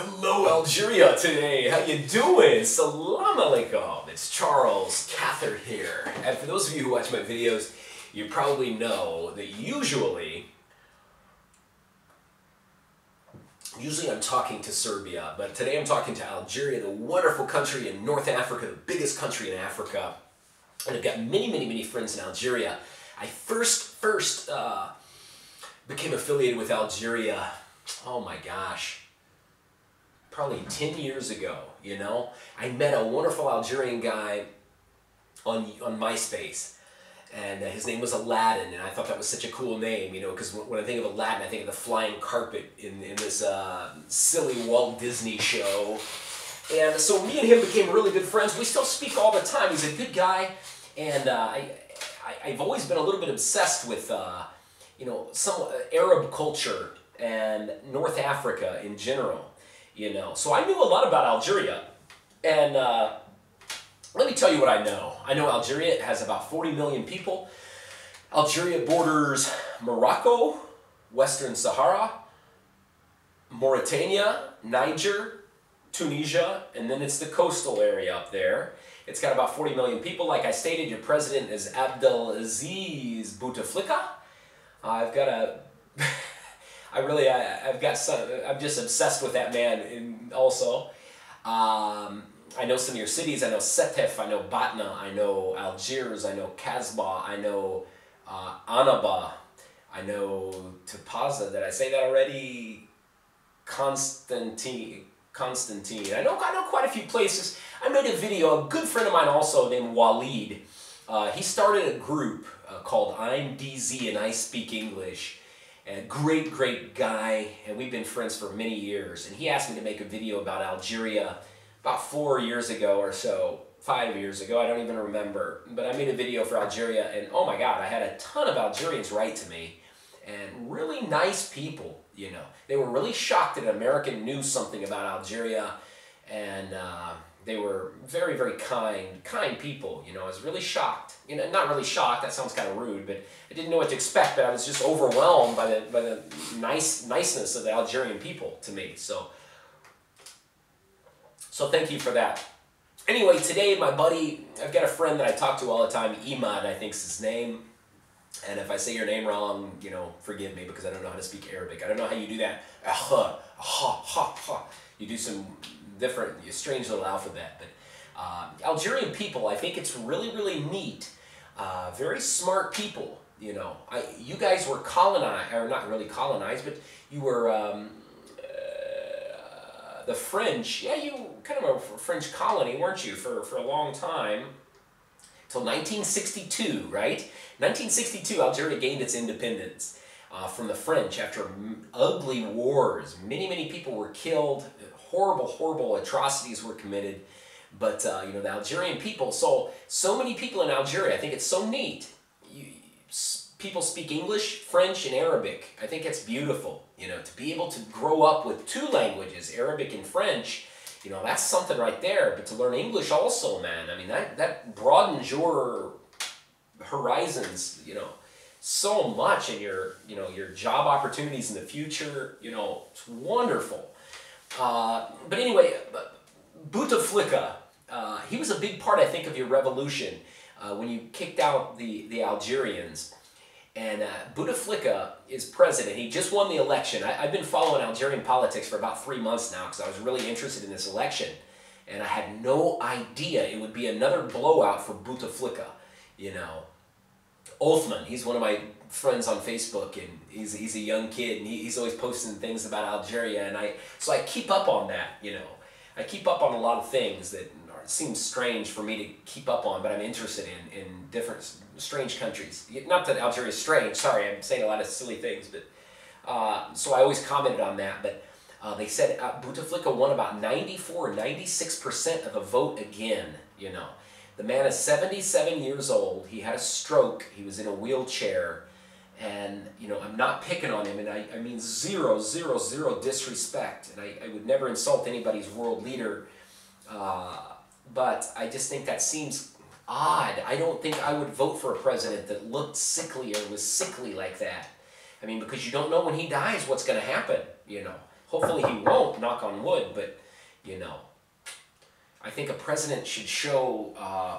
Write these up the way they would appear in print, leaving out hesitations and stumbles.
Hello Algeria today, how you doing? Salam alaikum, it's Charles Cather here. And for those of you who watch my videos, you probably know that usually I'm talking to Serbia, but today I'm talking to Algeria, the wonderful country in North Africa, the biggest country in Africa. And I've got many friends in Algeria. I first became affiliated with Algeria, oh my gosh, probably 10 years ago, you know. I met a wonderful Algerian guy on MySpace, and his name was Aladdin, and I thought that was such a cool name, you know, because when I think of Aladdin, I think of the flying carpet in this silly Walt Disney show. And so me and him became really good friends. We still speak all the time. He's a good guy, and I've always been a little bit obsessed with, you know, some Arab culture and North Africa in general. You know, so I knew a lot about Algeria, and let me tell you what I know. I know Algeria has about 40 million people. Algeria borders Morocco, Western Sahara, Mauritania, Niger, Tunisia, and then it's the coastal area up there. It's got about 40 million people. Like I stated, your president is Abdelaziz Bouteflika. I've got a... I'm just obsessed with that man also. I know some of your cities. I know Sétif, I know Batna, I know Algiers, I know Casbah, I know Annaba, I know Tipaza. Did I say that already? Constantine. I know quite a few places. I made a video, a good friend of mine also named Walid. He started a group called I'm DZ and I Speak English. A great guy, and we've been friends for many years. And he asked me to make a video about Algeria about 4 years ago or so, 5 years ago, I don't even remember. But I made a video for Algeria, and oh my God, I had a ton of Algerians write to me, and really nice people, you know. They were really shocked that an American knew something about Algeria, and they were very kind people, you know. I was really shocked. You know, not really shocked, that sounds kind of rude, but I didn't know what to expect, but I was just overwhelmed by the niceness of the Algerian people to me. So thank you for that. Anyway, today my buddy, I've got a friend that I talk to all the time, Imad, I think's his name. And if I say your name wrong, you know, forgive me because I don't know how to speak Arabic. I don't know how you do that. You do some different, strange little alphabet. But Algerian people, I think it's really neat. Very smart people, you know. You guys were colonized, or not really colonized, but you were the French. Yeah, you kind of a French colony, weren't you, for a long time? Till 1962, right? 1962, Algeria gained its independence from the French after ugly wars. Many people were killed. Horrible atrocities were committed. But, you know, the Algerian people, so many people in Algeria, I think it's so neat. People speak English, French, and Arabic. I think it's beautiful, you know, to be able to grow up with two languages, Arabic and French, you know, that's something right there. But to learn English also, man, I mean, that broadens your horizons, you know, so much in your, you know, your job opportunities in the future, you know, it's wonderful. But anyway, Bouteflika, he was a big part, I think, of your revolution when you kicked out the Algerians. And Bouteflika is president. He just won the election. I've been following Algerian politics for about 3 months now because I was really interested in this election. And I had no idea it would be another blowout for Bouteflika, you know. Othman, he's one of my friends on Facebook, and he's a young kid, and he's always posting things about Algeria, and so I keep up on that, you know. I keep up on a lot of things that seem strange for me to keep up on, but I'm interested in different strange countries. Not that Algeria is strange, sorry, I'm saying a lot of silly things, but so I always commented on that, but they said Bouteflika won about 96% of the vote again, you know. The man is 77 years old, he had a stroke, he was in a wheelchair, and, you know, I'm not picking on him, and I mean zero disrespect, and I would never insult anybody's world leader, but I just think that seems odd. I don't think I would vote for a president that looked sickly or was sickly like that. I mean, because you don't know when he dies what's going to happen, you know. Hopefully he won't, knock on wood, but, you know, I think a president should show,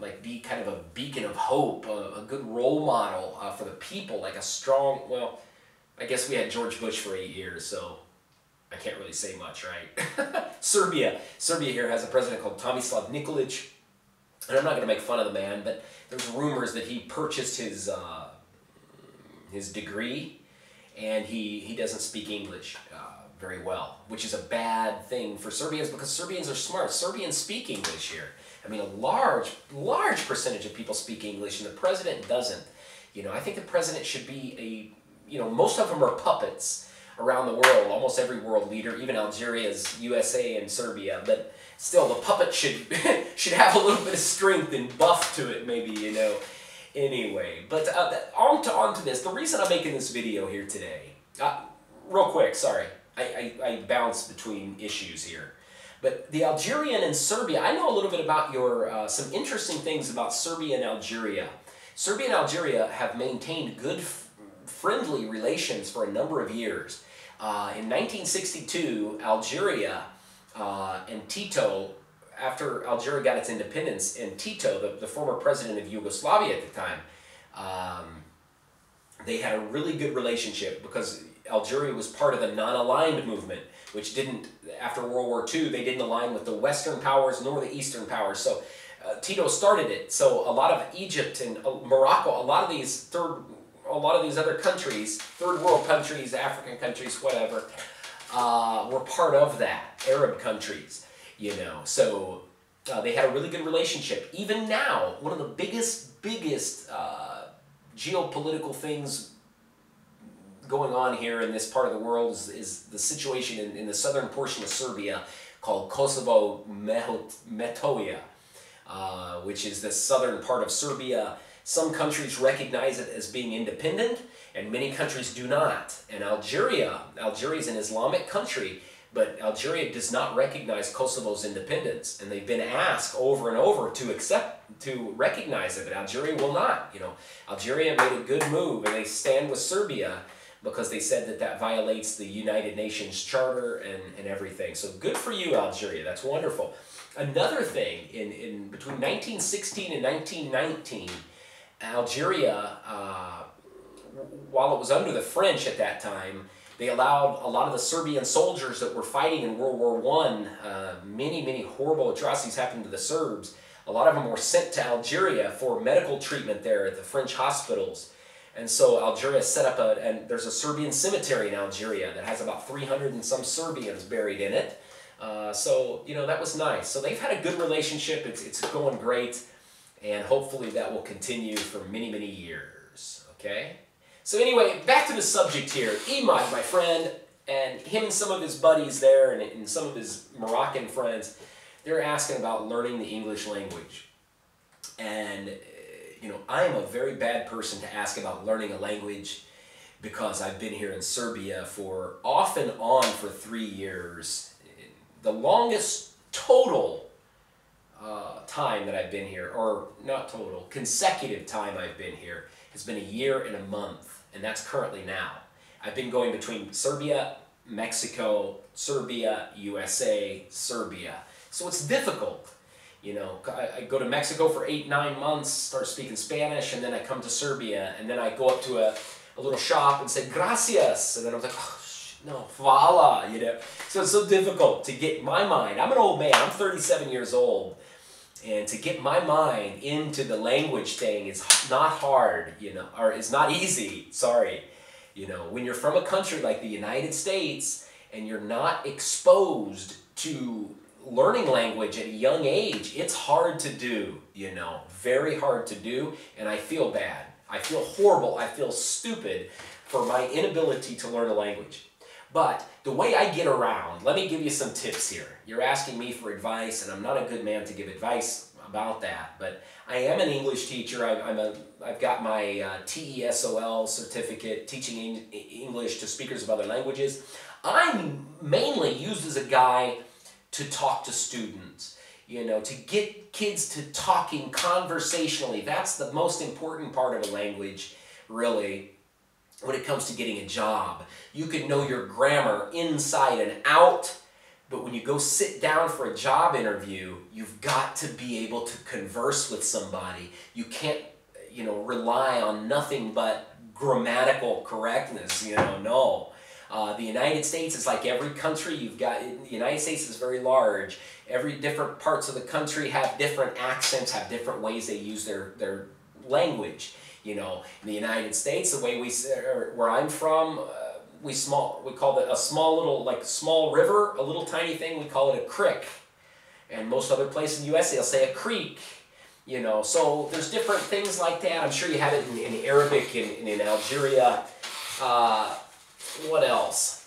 like, be kind of a beacon of hope, a good role model for the people, like a strong, well, I guess we had George Bush for 8 years, so I can't really say much, right? Serbia here has a president called Tomislav Nikolic, and I'm not going to make fun of the man, but there's rumors that he purchased his degree, and he doesn't speak English very well, which is a bad thing for Serbians because Serbians are smart. Serbians speak English here. I mean, a large percentage of people speak English, and the president doesn't. You know, I think the president should be most of them are puppets around the world, almost every world leader, even Algeria's USA and Serbia, but still the puppet should should have a little bit of strength and buff to it, maybe, you know. Anyway, but on to this. The reason I'm making this video here today, real quick, sorry, I bounce between issues here. But the Algerian and Serbia, I know a little bit about your, some interesting things about Serbia and Algeria. Serbia and Algeria have maintained good, friendly relations for a number of years. In 1962, Algeria and Tito, after Algeria got its independence, and Tito, the former president of Yugoslavia at the time, they had a really good relationship because Algeria was part of the non-aligned movement, which didn't, after World War II, they didn't align with the Western powers nor the Eastern powers. So Tito started it. So a lot of Egypt and Morocco, a lot of these other countries, third world countries, African countries, whatever, were part of that, Arab countries, you know. So they had a really good relationship. Even now, one of the biggest geopolitical things going on here in this part of the world is the situation in the southern portion of Serbia called Kosovo Metohija, which is the southern part of Serbia. Some countries recognize it as being independent, and many countries do not. And Algeria is an Islamic country, but Algeria does not recognize Kosovo's independence, and they've been asked over and over to recognize it, but Algeria will not. You know, Algeria made a good move, and they stand with Serbia because they said that violates the United Nations Charter and everything. So good for you, Algeria. That's wonderful. Another thing, in between 1916 and 1919, Algeria, while it was under the French at that time, they allowed a lot of the Serbian soldiers that were fighting in World War I, many horrible atrocities happened to the Serbs. A lot of them were sent to Algeria for medical treatment there at the French hospitals. And so Algeria set up and there's a Serbian cemetery in Algeria that has about 300 and some Serbians buried in it. So, you know, that was nice. So they've had a good relationship. It's going great. And hopefully that will continue for many years, okay? So anyway, back to the subject here. Imad, my friend, and him and some of his buddies there and some of his Moroccan friends, they're asking about learning the English language. And, you know, I am a very bad person to ask about learning a language because I've been here in Serbia for off and on for 3 years. The longest total time that I've been here, or not total, consecutive time I've been here, has been 1 year and a month, and that's currently now. I've been going between Serbia, Mexico, Serbia, USA, Serbia. So it's difficult. You know, I go to Mexico for 8-9 months, start speaking Spanish, and then I come to Serbia, and then I go up to a little shop and say, gracias, and then I'm like, oh, no, hvala, you know. So it's so difficult to get my mind. I'm an old man, I'm 37 years old, and to get my mind into the language thing is not hard, you know, or it's not easy, sorry. You know, when you're from a country like the United States, and you're not exposed to learning language at a young age, it's hard to do, you know, very hard to do, and I feel bad. I feel horrible, I feel stupid for my inability to learn a language. But the way I get around, let me give you some tips here. You're asking me for advice, and I'm not a good man to give advice about that, but I am an English teacher. I've got my TESOL certificate, teaching English to speakers of other languages. I'm mainly used as a guy to talk to students, you know, to get kids to talking conversationally. That's the most important part of a language, really. when it comes to getting a job. You could know your grammar inside and out, but when you go sit down for a job interview, you've got to be able to converse with somebody. You can't, rely on nothing but grammatical correctness, no. The United States is like every country you've got. The United States is very large. Every different parts of the country have different accents, have different ways they use their language. In the United States, the way where I'm from, we call it a small little, like small river, a little tiny thing, we call it a creek. And most other places in the US, they'll say a creek. So there's different things like that. I'm sure you have it in Arabic, in Algeria. What else?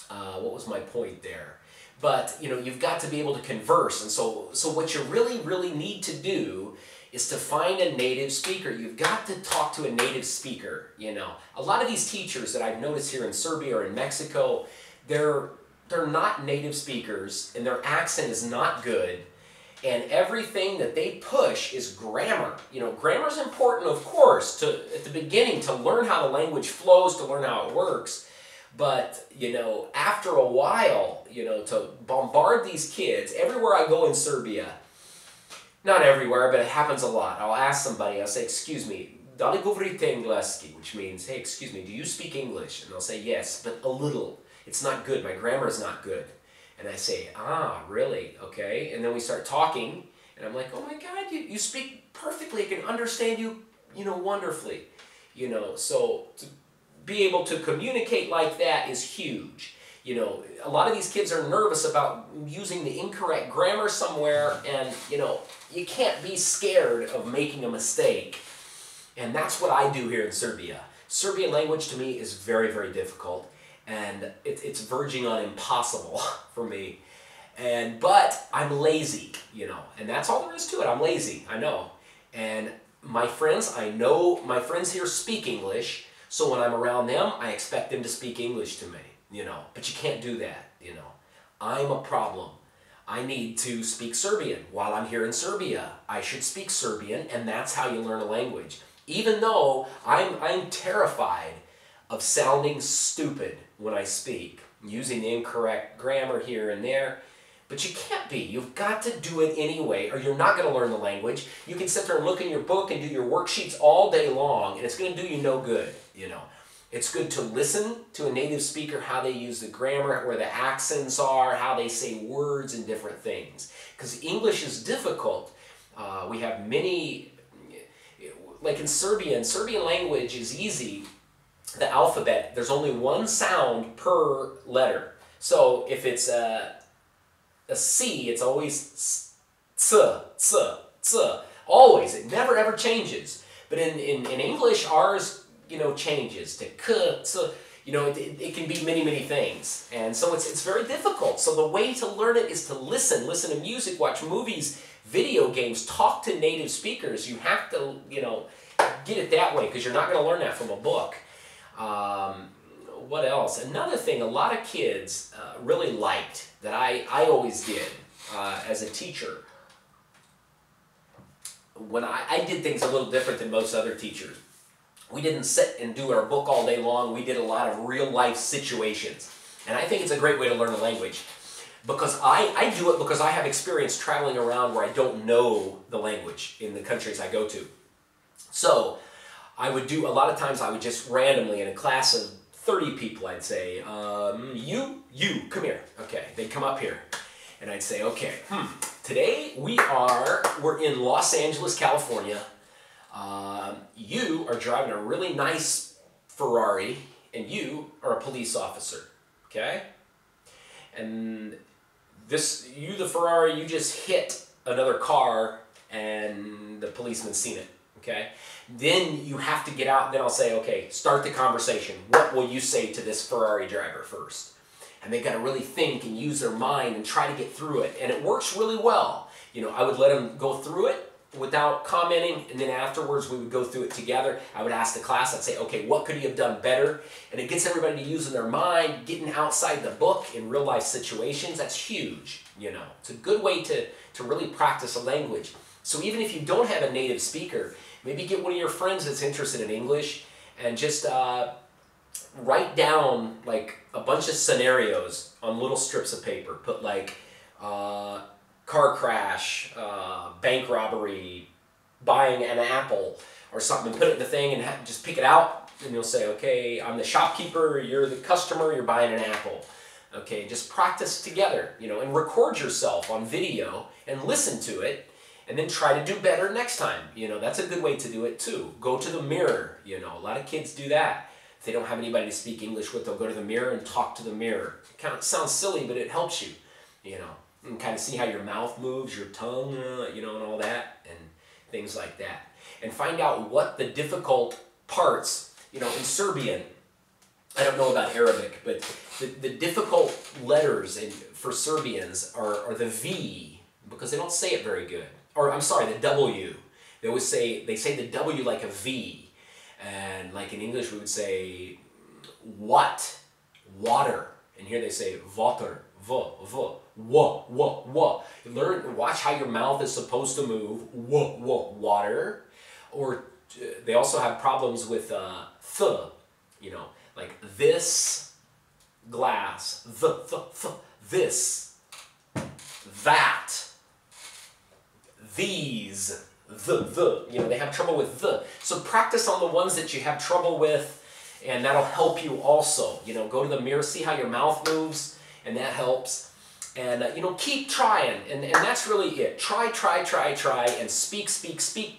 What was my point there? But, you've got to be able to converse. And so what you really, really need to do is to find a native speaker. You've got to talk to a native speaker, A lot of these teachers that I've noticed here in Serbia or in Mexico, they're not native speakers, and their accent is not good. And everything that they push is grammar. Grammar is important, of course, at the beginning to learn how the language flows, to learn how it works. But, after a while, to bombard these kids, everywhere I go in Serbia, not everywhere, but it happens a lot. I'll ask somebody, I'll say, excuse me, da li govorite engleski, which means, hey, excuse me, do you speak English? And they'll say, yes, but a little. It's not good. My grammar is not good. And I say, really? Okay. And then we start talking, and I'm like, oh my God, you speak perfectly. I can understand you, wonderfully. So to be able to communicate like that is huge. A lot of these kids are nervous about using the incorrect grammar somewhere, and, you can't be scared of making a mistake. And that's what I do here in Serbia. Serbian language to me is very, very difficult. And it's verging on impossible for me. But I'm lazy, and that's all there is to it. I'm lazy, I know. And my friends, I know my friends here speak English, so when I'm around them, I expect them to speak English to me, But you can't do that, I'm a problem. I need to speak Serbian. While I'm here in Serbia, I should speak Serbian, and that's how you learn a language. Even though I'm terrified of sounding stupid when I speak, using the incorrect grammar here and there. But you can't be. You've got to do it anyway, or you're not going to learn the language. You can sit there and look in your book and do your worksheets all day long, and it's going to do you no good, It's good to listen to a native speaker, how they use the grammar, where the accents are, how they say words and different things. Because English is difficult. We have many, like in Serbian language is easy. The alphabet, there's only one sound per letter. So if it's a C, it's always ts, ts, ts. Always. It never ever changes. But in English, ours, changes to k, ts. It can be many, many things. And so it's very difficult. So the way to learn it is to listen to music, watch movies, video games, talk to native speakers. You have to, get it that way, because you're not going to learn that from a book. What else? Another thing a lot of kids really liked that I always did as a teacher. When I did things a little different than most other teachers. We didn't sit and do our book all day long. We did a lot of real life situations. And I think it's a great way to learn a language. Because I do it because I have experience traveling around where I don't know the language in the countries I go to. So I would do, a lot of times I would just randomly, in a class of 30 people, I'd say, you, come here. Okay, they'd come up here. And I'd say, okay, today we're in Los Angeles, California. You are driving a really nice Ferrari, and you are a police officer, okay? And you, the Ferrari, you just hit another car, and the policeman's seen it, okay? Then you have to get out, then I'll say, okay, start the conversation. What will you say to this Ferrari driver first? And they've got to really think and use their mind and try to get through it. And it works really well. I would let them go through it without commenting, and then afterwards we would go through it together. I would ask the class, I'd say, okay, what could he have done better? And it gets everybody to use in their mind, getting outside the book in real life situations. That's huge, It's a good way to really practice a language. So even if you don't have a native speaker, maybe get one of your friends that's interested in English, and just write down like a bunch of scenarios on little strips of paper. Put like car crash, bank robbery, buying an apple or something, and put it in the thing and just pick it out, and you'll say, okay, I'm the shopkeeper, you're the customer, you're buying an apple. Okay, just practice together, you know, and record yourself on video and listen to it, and then try to do better next time. You know, that's a good way to do it too. Go to the mirror, you know, a lot of kids do that. If they don't have anybody to speak English with, they'll go to the mirror and talk to the mirror. It kind of sounds silly, but it helps you, you know, and kind of see how your mouth moves, your tongue, you know, and all that, and things like that. And find out what the difficult parts, you know, in Serbian, I don't know about Arabic, but the difficult letters for Serbians are the V, because they don't say it very good. Or, I'm sorry, the W. They say the W like a V. And like in English, we would say what, water. And here they say water, watch how your mouth is supposed to move, water. Or they also have problems with you know, like this glass, this, that, these, you know, they have trouble with the. So practice on the ones that you have trouble with, and that'll help you also. You know, go to the mirror, see how your mouth moves, and that helps. And, you know, keep trying, and that's really it. Try, and speak.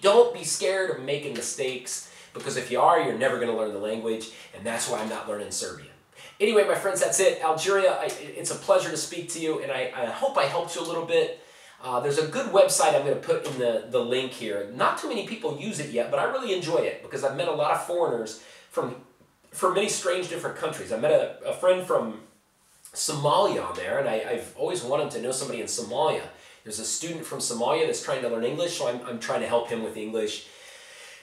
Don't be scared of making mistakes, because if you are, you're never going to learn the language, and that's why I'm not learning Serbian. Anyway, my friends, that's it. Algeria, it's a pleasure to speak to you, and I hope I helped you a little bit. There's a good website I'm going to put in the link here. Not too many people use it yet, but I really enjoy it, because I've met a lot of foreigners from many strange different countries. I met a friend from Somalia on there, and I've always wanted to know somebody in Somalia. There's a student from Somalia that's trying to learn English, so I'm trying to help him with English.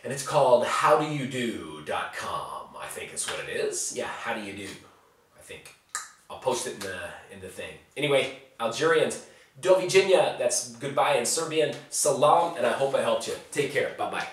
And it's called howdoyoudo.com, I think is what it is. Yeah, how do you do, I think. I'll post it in the thing. Anyway, Algerians, do viđenja, that's goodbye in Serbian, salam, and I hope I helped you. Take care, bye-bye.